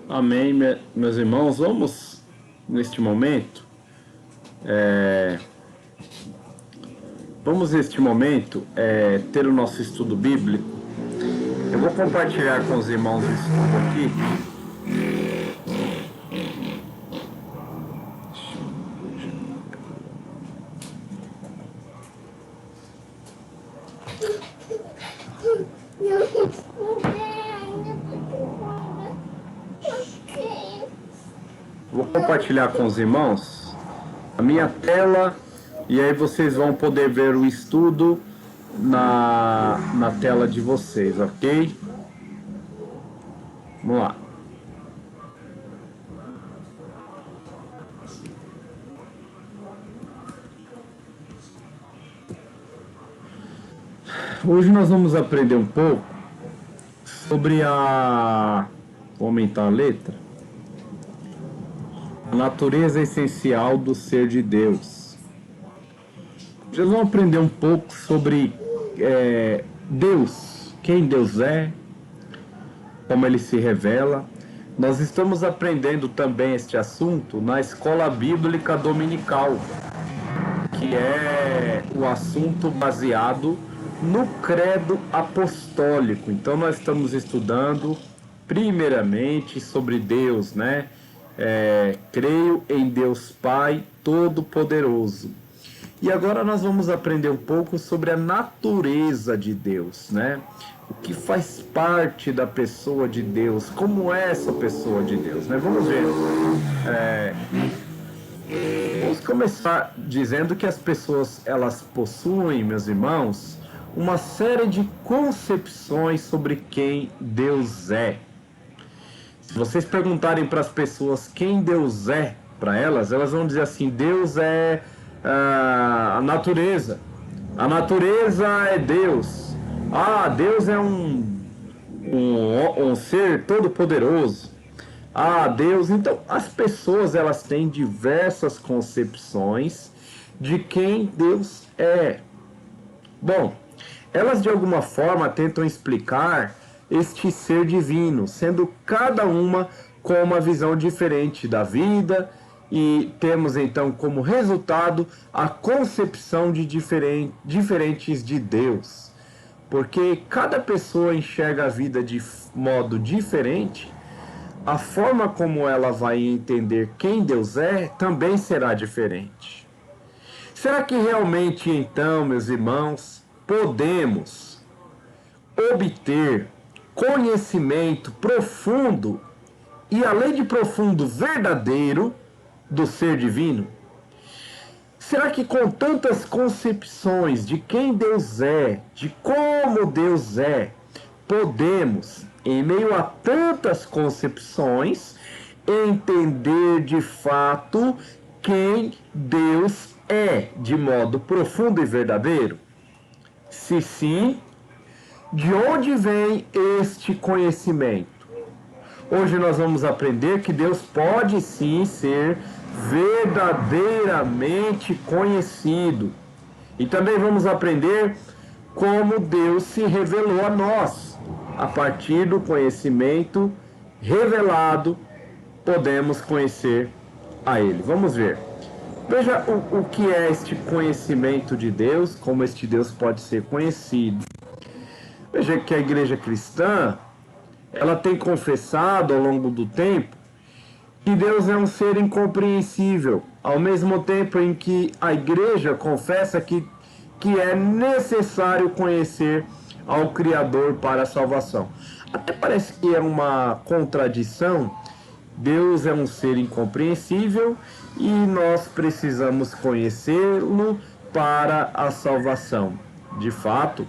Amém, meus irmãos. Vamos, neste momento, ter o nosso estudo bíblico. Eu vou compartilhar com os irmãos o estudo aqui. Vou compartilhar com os irmãos a minha tela e aí vocês vão poder ver o estudo na tela de vocês, ok? Vamos lá. Hoje nós vamos aprender um pouco sobre vou aumentar a letra. A natureza essencial do ser de Deus. Vocês vão aprender um pouco sobre Deus, quem Deus é, como ele se revela. Nós estamos aprendendo também este assunto na escola bíblica dominical, que é o assunto baseado no credo apostólico. Então nós estamos estudando primeiramente sobre Deus, né? Creio em Deus Pai Todo-Poderoso. E agora nós vamos aprender um pouco sobre a natureza de Deus, né? O que faz parte da pessoa de Deus, como é essa pessoa de Deus, né? Vamos ver. Vamos começar dizendo que as pessoas, elas possuem, meus irmãos, uma série de concepções sobre quem Deus é. Se vocês perguntarem para as pessoas quem Deus é para elas vão dizer assim: Deus é a natureza. A natureza é Deus. Deus é um ser todo-poderoso. Deus... Então, as pessoas, elas têm diversas concepções de quem Deus é. Bom, elas de alguma forma tentam explicar este ser divino, sendo cada uma com uma visão diferente da vida, e temos então como resultado a concepção de diferentes de Deus, porque cada pessoa enxerga a vida de modo diferente. A forma como ela vai entender quem Deus é também será diferente. Será que realmente então, meus irmãos, podemos obter conhecimento profundo e, além de profundo, verdadeiro do ser divino? Será que com tantas concepções de quem Deus é, de como Deus é, podemos, em meio a tantas concepções, entender de fato quem Deus é de modo profundo e verdadeiro? Se sim, de onde vem este conhecimento? Hoje nós vamos aprender que Deus pode sim ser verdadeiramente conhecido. E também vamos aprender como Deus se revelou a nós. A partir do conhecimento revelado, podemos conhecer a Ele. Vamos ver. Veja o que é este conhecimento de Deus, como este Deus pode ser conhecido. Veja que a igreja cristã, ela tem confessado ao longo do tempo que Deus é um ser incompreensível, ao mesmo tempo em que a igreja confessa que é necessário conhecer ao Criador para a salvação. Até parece que é uma contradição. Deus é um ser incompreensível e nós precisamos conhecê-lo para a salvação. De fato,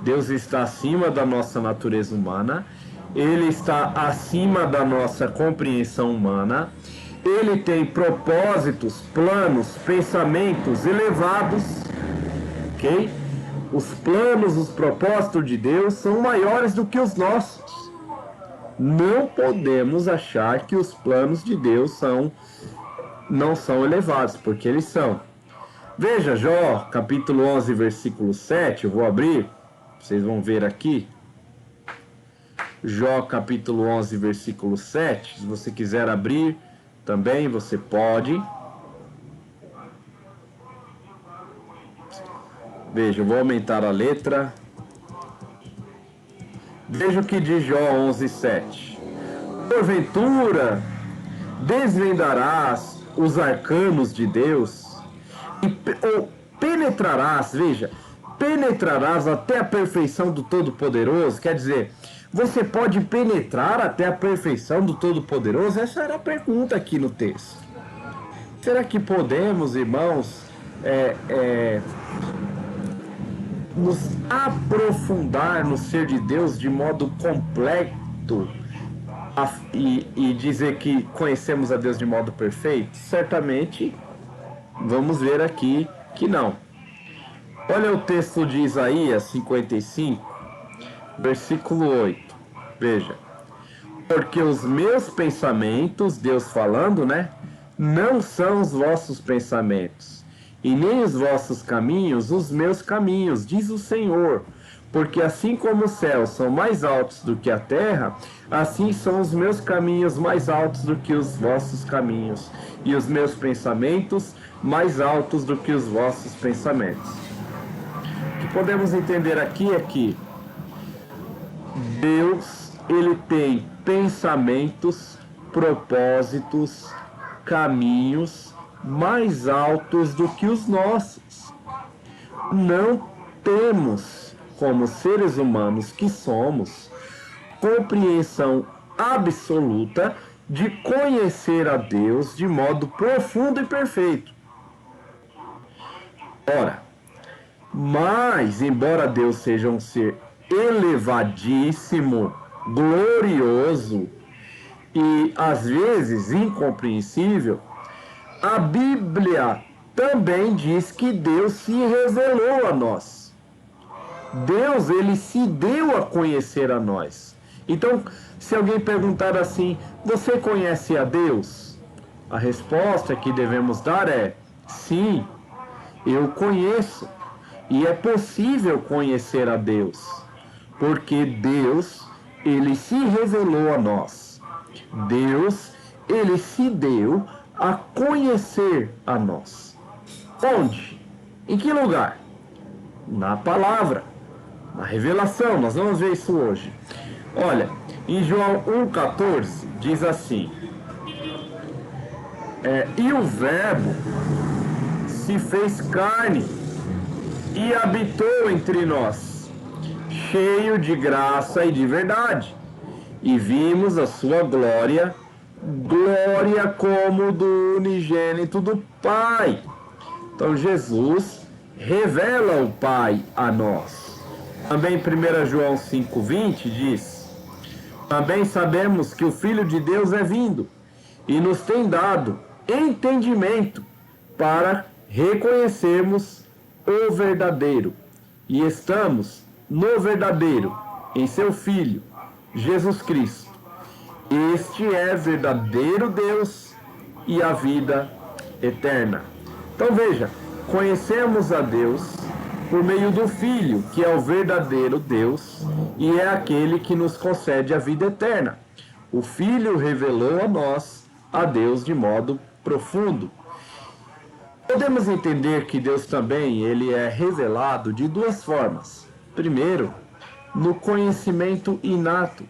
Deus está acima da nossa natureza humana, Ele está acima da nossa compreensão humana, Ele tem propósitos, planos, pensamentos elevados, ok? Os planos, os propósitos de Deus são maiores do que os nossos. Não podemos achar que os planos de Deus não são elevados, porque eles são. Veja, Jó, capítulo 11, versículo 7, eu vou abrir, vocês vão ver aqui. Jó capítulo 11, versículo 7. Se você quiser abrir também, você pode. Veja, eu vou aumentar a letra. Veja o que diz Jó 11, 7. Porventura, desvendarás os arcanos de Deus ou penetrarás, veja, penetrarás até a perfeição do Todo-Poderoso. Quer dizer, você pode penetrar até a perfeição do Todo-Poderoso? Essa era a pergunta aqui no texto. Será que podemos, irmãos, nos aprofundar no ser de Deus de modo completo e dizer que conhecemos a Deus de modo perfeito? Certamente, vamos ver aqui que não. Olha o texto de Isaías 55, versículo 8. Veja. Porque os meus pensamentos, Deus falando, né? Não são os vossos pensamentos, e nem os vossos caminhos, os meus caminhos, diz o Senhor. Porque assim como os céus são mais altos do que a terra, assim são os meus caminhos mais altos do que os vossos caminhos, e os meus pensamentos mais altos do que os vossos pensamentos. O que podemos entender aqui é que Deus, ele tem pensamentos, propósitos, caminhos mais altos do que os nossos. Não temos, como seres humanos que somos, compreensão absoluta de conhecer a Deus de modo profundo e perfeito. Ora, mas, embora Deus seja um ser elevadíssimo, glorioso e às vezes incompreensível, a Bíblia também diz que Deus se revelou a nós. Deus, ele se deu a conhecer a nós. Então, se alguém perguntar assim, você conhece a Deus? A resposta que devemos dar é, sim, eu conheço. E é possível conhecer a Deus, porque Deus, ele se revelou a nós. Deus, ele se deu a conhecer a nós. Onde? Em que lugar? Na palavra, na revelação. Nós vamos ver isso hoje. Olha, em João 1,14 diz assim: e o Verbo se fez carne e habitou entre nós, cheio de graça e de verdade, e vimos a sua glória, glória como do unigênito do Pai. Então Jesus revela o Pai a nós. Também 1 João 5,20 diz: também sabemos que o Filho de Deus é vindo e nos tem dado entendimento para reconhecermos o verdadeiro, e estamos no verdadeiro, em seu Filho, Jesus Cristo. Este é verdadeiro Deus e a vida eterna. Então veja, conhecemos a Deus por meio do Filho, que é o verdadeiro Deus e é aquele que nos concede a vida eterna. O Filho revelou a nós a Deus de modo profundo. Podemos entender que Deus também ele é revelado de duas formas. Primeiro, no conhecimento inato.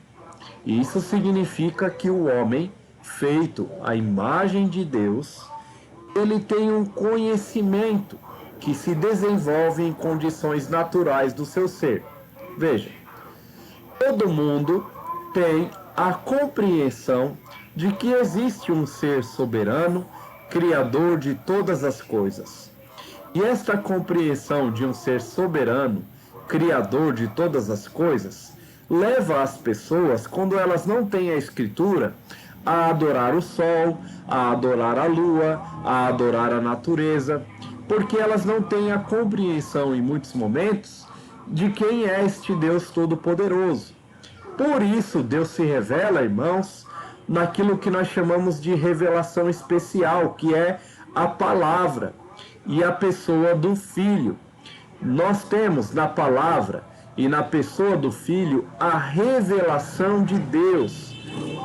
Isso significa que o homem, feito à imagem de Deus, ele tem um conhecimento que se desenvolve em condições naturais do seu ser. Veja, todo mundo tem a compreensão de que existe um ser soberano, criador de todas as coisas. E esta compreensão de um ser soberano, criador de todas as coisas, leva as pessoas, quando elas não têm a Escritura, a adorar o sol, a adorar a lua, a adorar a natureza, porque elas não têm a compreensão, em muitos momentos, de quem é este Deus Todo-Poderoso. Por isso, Deus se revela, irmãos, naquilo que nós chamamos de revelação especial, que é a palavra e a pessoa do Filho. Nós temos na palavra e na pessoa do Filho a revelação de Deus,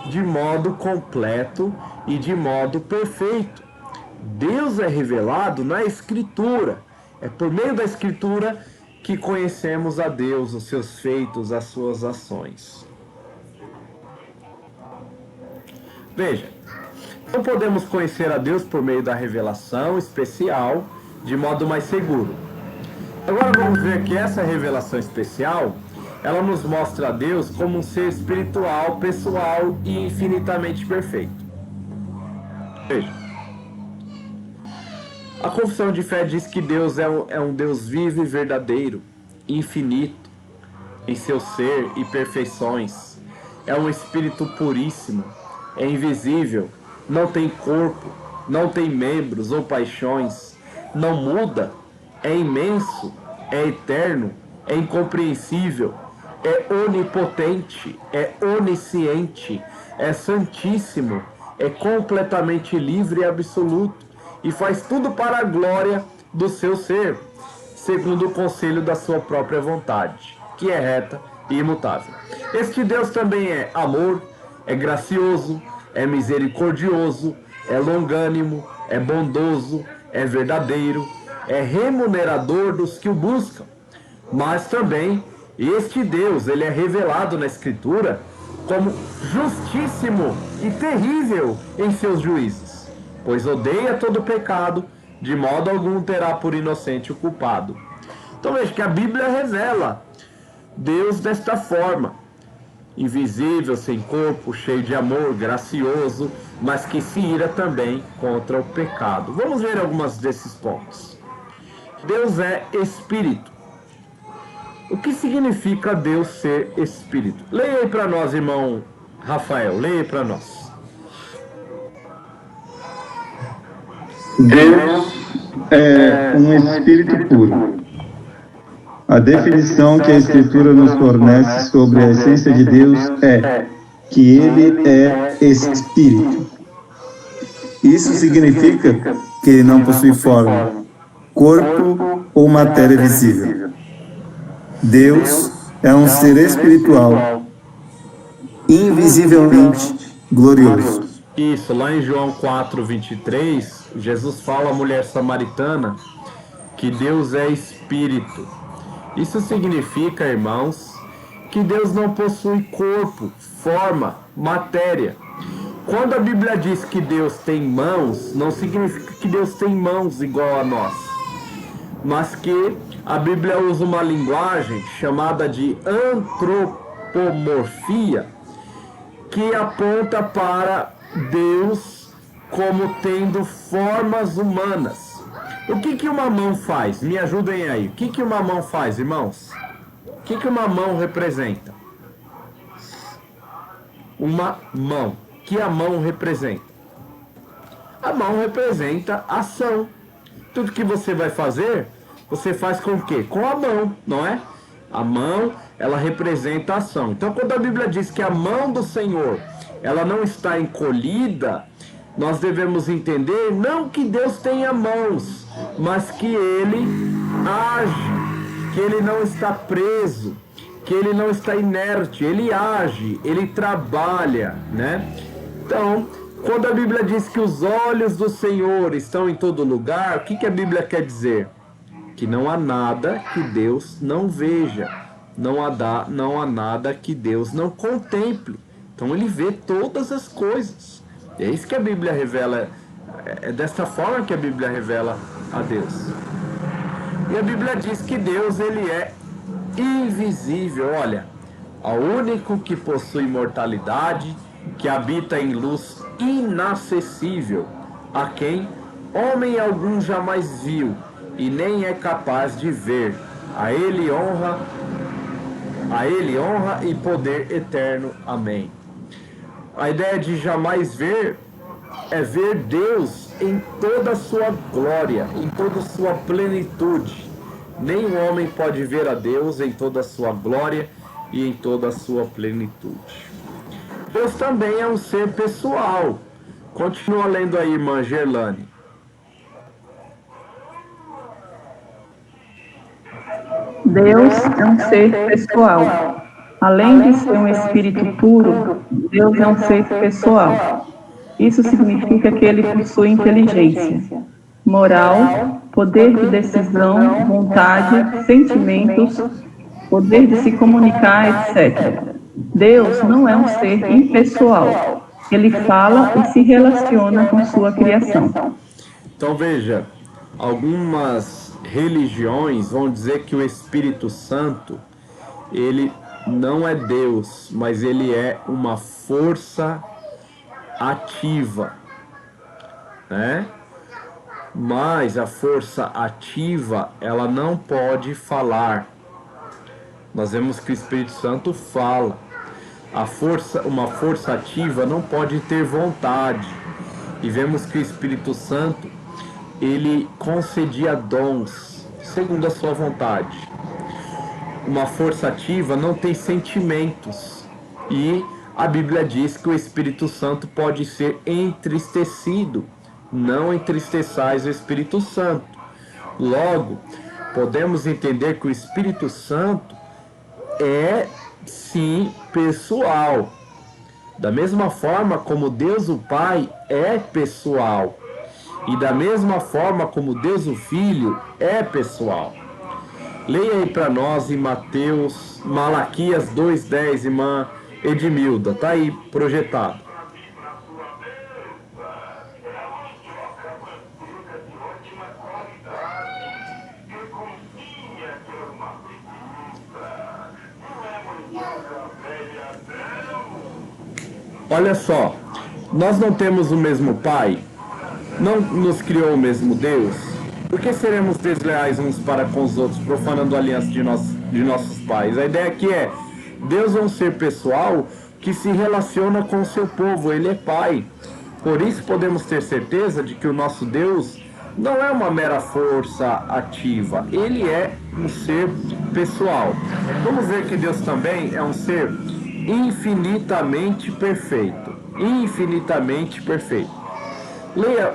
de modo completo e de modo perfeito. Deus é revelado na Escritura. É por meio da Escritura que conhecemos a Deus, os seus feitos, as suas ações. Veja, não podemos conhecer a Deus por meio da revelação especial, de modo mais seguro. Agora vamos ver que essa revelação especial, ela nos mostra a Deus como um ser espiritual, pessoal e infinitamente perfeito. Veja, a confissão de fé diz que Deus é um Deus vivo e verdadeiro, infinito em seu ser e perfeições. É um espírito puríssimo, é invisível, não tem corpo, não tem membros ou paixões, não muda, é imenso, é eterno, é incompreensível, é onipotente, é onisciente, é santíssimo, é completamente livre e absoluto, e faz tudo para a glória do seu ser, segundo o conselho da sua própria vontade, que é reta e imutável. Este Deus também é amor, é gracioso, é misericordioso, é longânimo, é bondoso, é verdadeiro, é remunerador dos que o buscam. Mas também este Deus, ele é revelado na Escritura como justíssimo e terrível em seus juízos, pois odeia todo pecado, de modo algum terá por inocente o culpado. Então veja que a Bíblia revela Deus desta forma: invisível, sem corpo, cheio de amor, gracioso, mas que se ira também contra o pecado. Vamos ver alguns desses pontos. Deus é Espírito. O que significa Deus ser Espírito? Leia aí para nós, irmão Rafael, leia aí para nós. Deus é um Espírito puro. A definição que a Escritura nos fornece sobre a essência de Deus é que Ele é Espírito. Isso significa que Ele não possui forma, corpo ou matéria visível. Deus é um ser espiritual, invisivelmente glorioso. Isso, lá em João 4:23, Jesus fala à mulher samaritana que Deus é Espírito. Isso significa, irmãos, que Deus não possui corpo, forma, matéria. Quando a Bíblia diz que Deus tem mãos, não significa que Deus tem mãos igual a nós, mas que a Bíblia usa uma linguagem chamada de antropomorfia, que aponta para Deus como tendo formas humanas. O que uma mão faz? Me ajudem aí. O que uma mão faz, irmãos? O que uma mão representa? Uma mão. O que a mão representa? A mão representa ação. Tudo que você vai fazer, você faz com o quê? Com a mão, não é? A mão, ela representa a ação. Então, quando a Bíblia diz que a mão do Senhor, ela não está encolhida, nós devemos entender não que Deus tenha mãos, mas que Ele age, que Ele não está preso, que Ele não está inerte, Ele age, Ele trabalha, né? Então, quando a Bíblia diz que os olhos do Senhor estão em todo lugar, o que a Bíblia quer dizer? Que não há nada que Deus não veja, não há nada que Deus não contemple. Então Ele vê todas as coisas. É isso que a Bíblia revela, é dessa forma que a Bíblia revela a Deus. E a Bíblia diz que Deus, Ele é invisível. Olha, o único que possui imortalidade, que habita em luz inacessível, a quem homem algum jamais viu e nem é capaz de ver. A Ele honra e poder eterno. Amém. A ideia de jamais ver é ver Deus em toda a sua glória, em toda a sua plenitude. Nenhum homem pode ver a Deus em toda a sua glória e em toda a sua plenitude. Deus também é um ser pessoal. Continua lendo aí, irmã Gerlane. Deus é um ser pessoal. Além de ser um espírito puro, Deus é um ser pessoal. Isso significa que ele possui inteligência, moral, poder de decisão, vontade, sentimentos, poder de se comunicar, etc. Deus não é um ser impessoal. Ele fala e se relaciona com sua criação. Então veja, algumas religiões vão dizer que o Espírito Santo, ele não é Deus, mas ele é uma força ativa, né? Mas a força ativa, ela não pode falar. Nós vemos que o Espírito Santo fala. Uma força ativa não pode ter vontade. E vemos que o Espírito Santo, ele concedia dons segundo a sua vontade. Uma força ativa não tem sentimentos. E a Bíblia diz que o Espírito Santo pode ser entristecido. Não entristeçais o Espírito Santo. Logo, podemos entender que o Espírito Santo é, sim, pessoal. Da mesma forma como Deus o Pai é pessoal. E da mesma forma como Deus o Filho é pessoal. Leia aí para nós em Malaquias 2:10, irmã Edmilda. Tá aí projetado. Olha só, nós não temos o mesmo Pai, não nos criou o mesmo Deus. Por que seremos desleais uns para com os outros, profanando a aliança de nossos pais? A ideia aqui é, Deus é um ser pessoal que se relaciona com o seu povo, ele é Pai. Por isso podemos ter certeza de que o nosso Deus não é uma mera força ativa, ele é um ser pessoal. Vamos ver que Deus também é um ser infinitamente perfeito. Infinitamente perfeito. Leia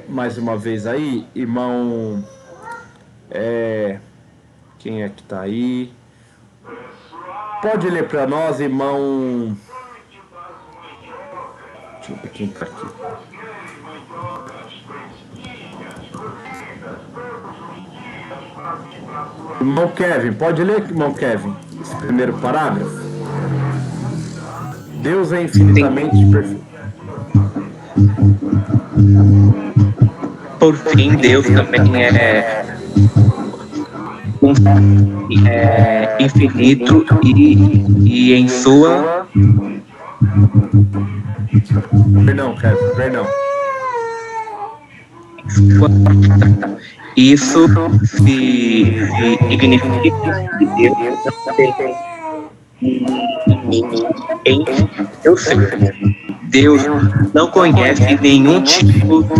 mais uma vez aí, irmão. Quem é que tá aí? Pode ler para nós, irmão. Deixa eu ver quem tá aqui. Irmão Kevin, pode ler, irmão Kevin, esse primeiro parágrafo? Deus é infinitamente perfeito. Por fim, Deus também é infinito e em sua... Perdão, Kevin, perdão. Isso significa que Deus em seu ser. Deus não conhece nenhum tipo de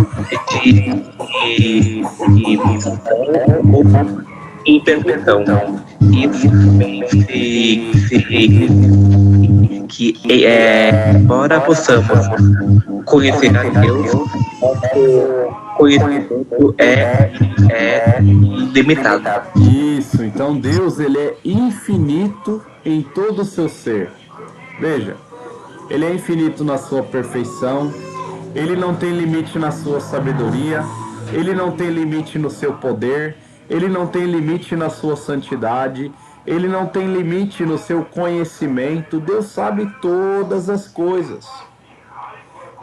ou imperfeição. Isso também que embora possamos conhecer a Deus, conhecimento é limitado. Isso, então Deus, ele é infinito em todo o seu ser. Veja, ele é infinito na sua perfeição, ele não tem limite na sua sabedoria, ele não tem limite no seu poder, ele não tem limite na sua santidade, ele não tem limite no seu conhecimento. Deus sabe todas as coisas.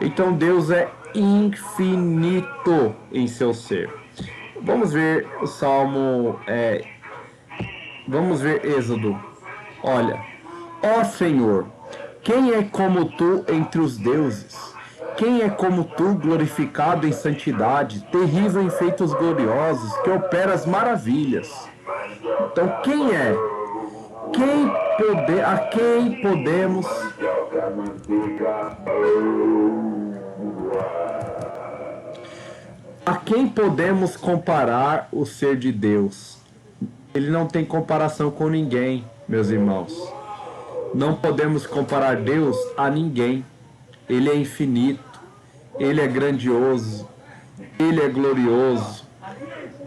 Então Deus é infinito em seu ser. Vamos ver o Salmo, vamos ver Êxodo. Olha, ó Senhor, quem é como tu entre os deuses? Quem é como tu, glorificado em santidade, terrível em feitos gloriosos, que opera as maravilhas? Então, quem é? A quem podemos... A quem podemos comparar o ser de Deus? Ele não tem comparação com ninguém, meus irmãos. Não podemos comparar Deus a ninguém. Ele é infinito, ele é grandioso, ele é glorioso,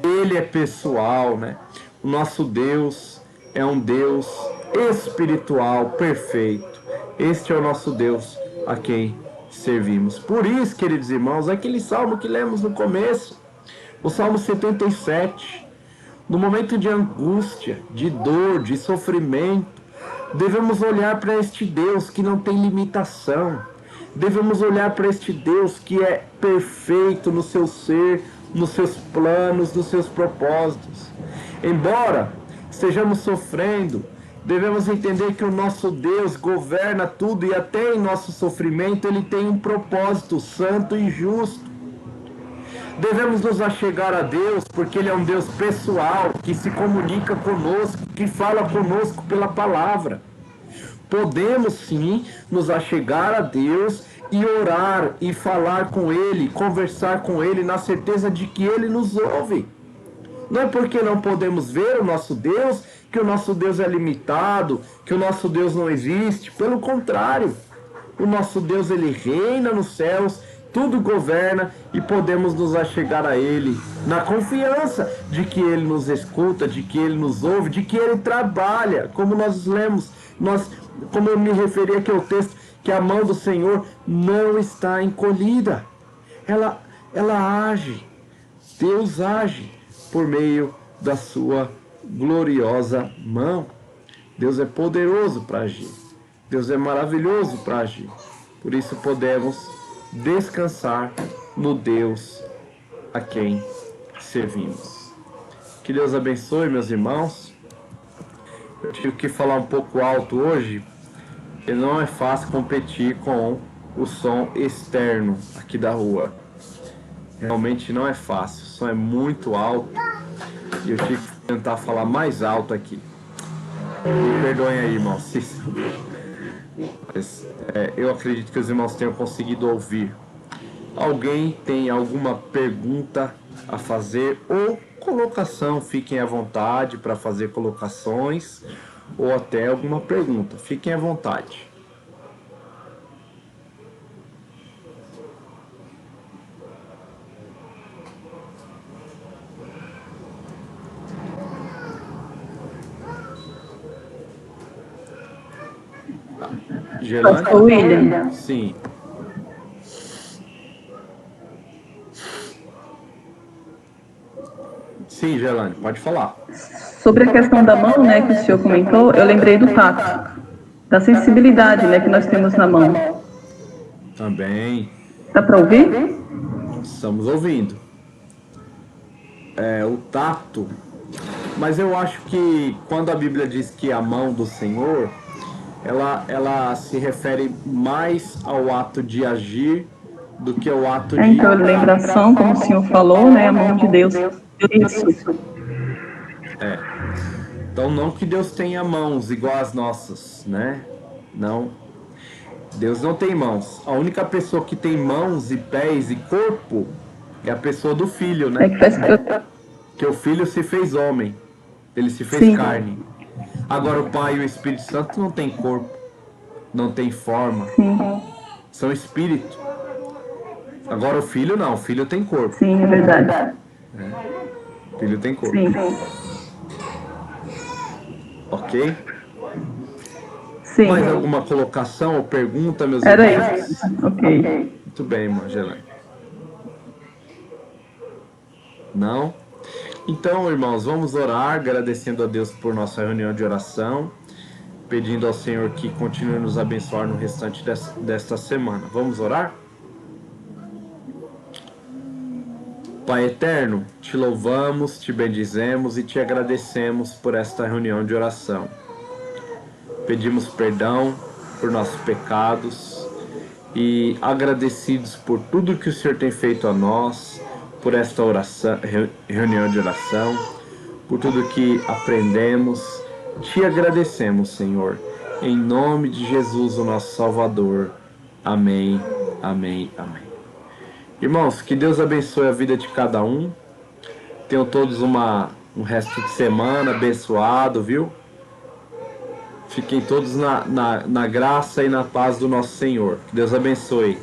ele é pessoal, né? O nosso Deus é um Deus espiritual, perfeito. Este é o nosso Deus a quem servimos. Por isso, queridos irmãos, aquele salmo que lemos no começo, o Salmo 77, no momento de angústia, de dor, de sofrimento, devemos olhar para este Deus que não tem limitação. Devemos olhar para este Deus que é perfeito no seu ser, nos seus planos, nos seus propósitos. Embora estejamos sofrendo, devemos entender que o nosso Deus governa tudo e até em nosso sofrimento Ele tem um propósito santo e justo. Devemos nos achegar a Deus porque Ele é um Deus pessoal, que se comunica conosco, que fala conosco pela palavra. Podemos sim nos achegar a Deus e orar e falar com Ele, conversar com Ele na certeza de que Ele nos ouve. Não é porque não podemos ver o nosso Deus que o nosso Deus é limitado, que o nosso Deus não existe. Pelo contrário, o nosso Deus Ele reina nos céus, tudo governa e podemos nos achegar a Ele na confiança de que Ele nos escuta, de que Ele nos ouve, de que Ele trabalha, como nós lemos, como eu me referi aqui ao texto, que a mão do Senhor não está encolhida. Ela age, Deus age por meio da sua gloriosa mão. Deus é poderoso para agir, Deus é maravilhoso para agir. Por isso podemos descansar no Deus a quem servimos. Que Deus abençoe, meus irmãos. Eu tive que falar um pouco alto hoje, e não é fácil competir com o som externo aqui da rua. Realmente não é fácil, o som é muito alto e eu tive que tentar falar mais alto aqui. Me perdoem aí, irmãos. Mas, eu acredito que os irmãos tenham conseguido ouvir. Alguém tem alguma pergunta a fazer ou colocação? Fiquem à vontade para fazer colocações ou até alguma pergunta. Fiquem à vontade. Pastor William. Sim. Sim, Gelane, pode falar. Sobre a questão da mão, né, que o senhor comentou, eu lembrei do tato, da sensibilidade, né, que nós temos na mão. Também. Dá para ouvir? Estamos ouvindo. O tato. Mas eu acho que quando a Bíblia diz que a mão do Senhor, ela se refere mais ao ato de agir do que ao ato de... Então, lembração, como o senhor falou, né, a mão de Deus. Isso. Então, não que Deus tenha mãos igual às nossas, né? Não. Deus não tem mãos. A única pessoa que tem mãos e pés e corpo é a pessoa do Filho, né? Que o Filho se fez homem. Ele se fez carne. Agora o Pai e o Espírito Santo não tem corpo, não tem forma. Sim. São espírito. Agora o Filho não, o Filho tem corpo. Sim, é verdade. O Filho tem corpo. Sim. Ok? Sim. Mais alguma colocação ou pergunta, meus Era irmãos? isso. Ok. Muito bem, irmã Gelane. Não? Então, irmãos, vamos orar, agradecendo a Deus por nossa reunião de oração, pedindo ao Senhor que continue nos abençoar no restante desta semana. Vamos orar? Pai eterno, te louvamos, te bendizemos e te agradecemos por esta reunião de oração. Pedimos perdão por nossos pecados e agradecidos por tudo que o Senhor tem feito a nós, por esta oração, reunião de oração, por tudo que aprendemos. Te agradecemos, Senhor, em nome de Jesus, o nosso Salvador. Amém, amém, amém. Irmãos, que Deus abençoe a vida de cada um. Tenham todos um resto de semana abençoado, viu? Fiquem todos na graça e na paz do nosso Senhor. Que Deus abençoe.